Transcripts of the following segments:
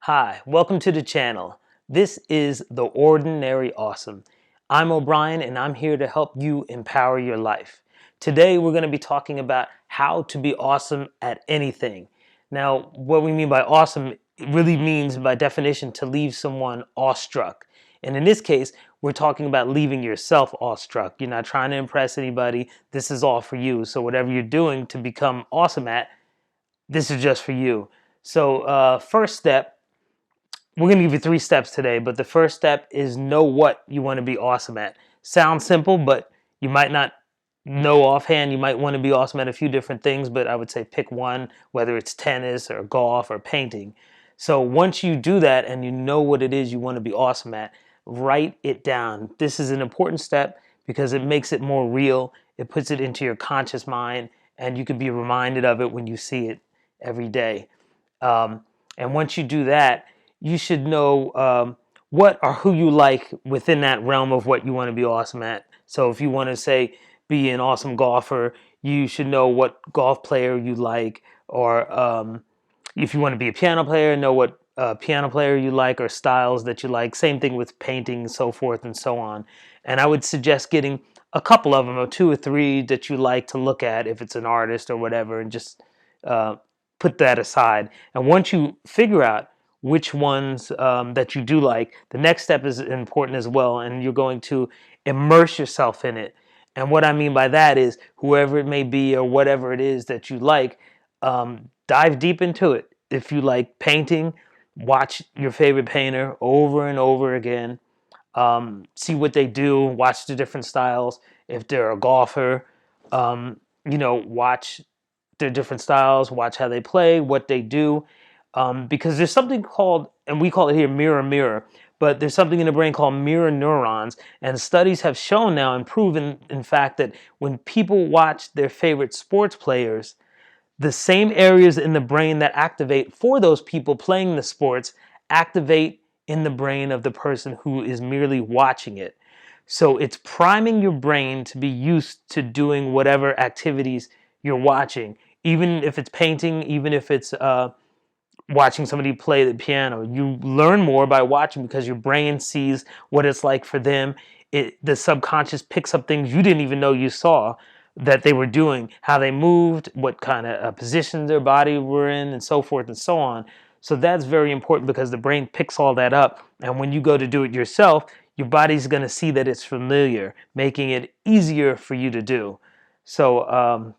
Hi, welcome to the channel. This is The Ordinary Awesome. I'm O'Brien and I'm here to help you empower your life. Today we're going to be talking about how to be awesome at anything. Now, what we mean by awesome really means by definition to leave someone awestruck. And in this case, we're talking about leaving yourself awestruck. You're not trying to impress anybody. This is all for you. So whatever you're doing to become awesome at, this is just for you. So first step, we're going to give you 3 steps today, but the first step is know what you want to be awesome at. Sounds simple, but you might not know offhand. You might want to be awesome at a few different things, but I would say pick one, whether it's tennis or golf or painting. So once you do that and you know what it is you want to be awesome at, write it down. This is an important step because it makes it more real. It puts it into your conscious mind, and you can be reminded of it when you see it every day. And once you do that, you should know what or who you like within that realm of what you want to be awesome at. So if you want to say be an awesome golfer, you should know what golf player you like, or if you want to be a piano player, know what piano player you like or styles that you like. Same thing with painting, so forth and so on. And I would suggest getting a couple of them, or 2 or 3 that you like to look at if it's an artist or whatever, and just put that aside. And once you figure out which ones that you do like, the next step is important as well, and you're going to immerse yourself in it. And what I mean by that is whoever it may be or whatever it is that you like, dive deep into it. If you like painting, watch your favorite painter over and over again. See what they do, watch the different styles. If they're a golfer, watch their different styles, watch how they play, what they do. Because there's something called, and we call it here mirror, but there's something in the brain called mirror neurons. And studies have shown now and proven, in fact, that when people watch their favorite sports players, the same areas in the brain that activate for those people playing the sports activate in the brain of the person who is merely watching it. So it's priming your brain to be used to doing whatever activities you're watching, even if it's painting, even if it's watching somebody play the piano. You learn more by watching because your brain sees what it's like for them. The subconscious picks up things you didn't even know you saw that they were doing, how they moved, what kind of position their body were in, and so forth and so on. So that's very important because the brain picks all that up. And when you go to do it yourself, your body's going to see that it's familiar, making it easier for you to do. So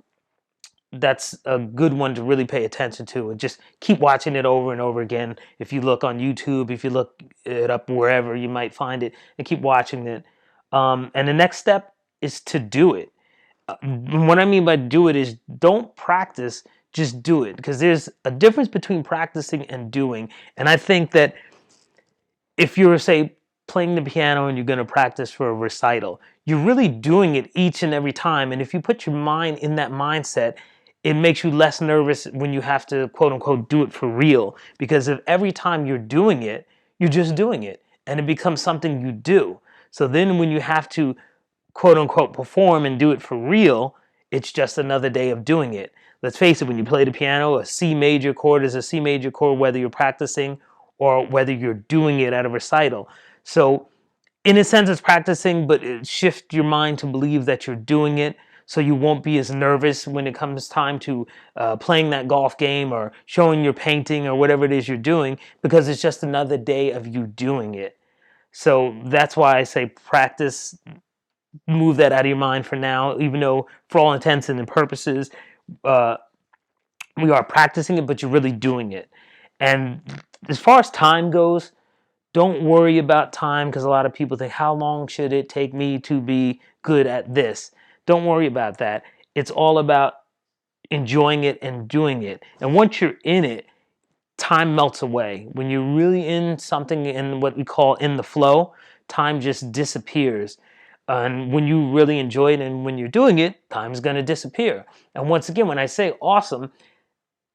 that's a good one to really pay attention to, and just keep watching it over and over again. If you look on YouTube, if you look it up wherever, you might find it, and keep watching it. And the next step is to do it. What I mean by do it is don't practice, just do it, because there's a difference between practicing and doing. And I think that if you're, say, playing the piano and you're going to practice for a recital, you're really doing it each and every time. And if you put your mind in that mindset, it makes you less nervous when you have to, quote unquote, do it for real. Because if every time you're doing it, you're just doing it, and it becomes something you do. So then when you have to, quote unquote, perform and do it for real, it's just another day of doing it. Let's face it, when you play the piano, a C major chord is a C major chord, whether you're practicing or whether you're doing it at a recital. So in a sense, it's practicing, but shift your mind to believe that you're doing it, so you won't be as nervous when it comes time to playing that golf game or showing your painting or whatever it is you're doing, because it's just another day of you doing it. So that's why I say practice. Move that out of your mind for now, even though for all intents and purposes, uh, we are practicing it, but you're really doing it. And as far as time goes, don't worry about time, because a lot of people think, how long should it take me to be good at this? Don't worry about that. It's all about enjoying it and doing it. And once you're in it, time melts away. When you're really in something, in what we call in the flow, time just disappears. And when you really enjoy it and when you're doing it, time's going to disappear. And once again, when I say awesome,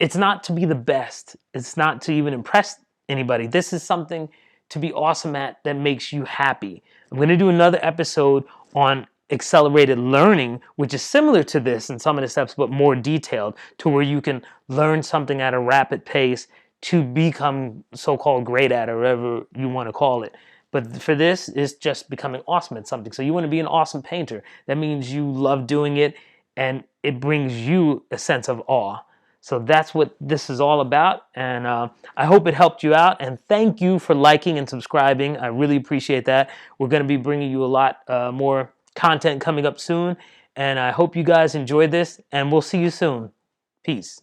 it's not to be the best. It's not to even impress anybody. This is something to be awesome at that makes you happy. I'm going to do another episode on accelerated learning, which is similar to this in some of the steps, but more detailed, to where you can learn something at a rapid pace, to become so-called great at, or whatever you want to call it. But for this, it's just becoming awesome at something. So you want to be an awesome painter. That means you love doing it, and it brings you a sense of awe. So that's what this is all about. And I hope it helped you out. And thank you for liking and subscribing. I really appreciate that. We're going to be bringing you a lot more content coming up soon. And I hope you guys enjoyed this. And we'll see you soon. Peace.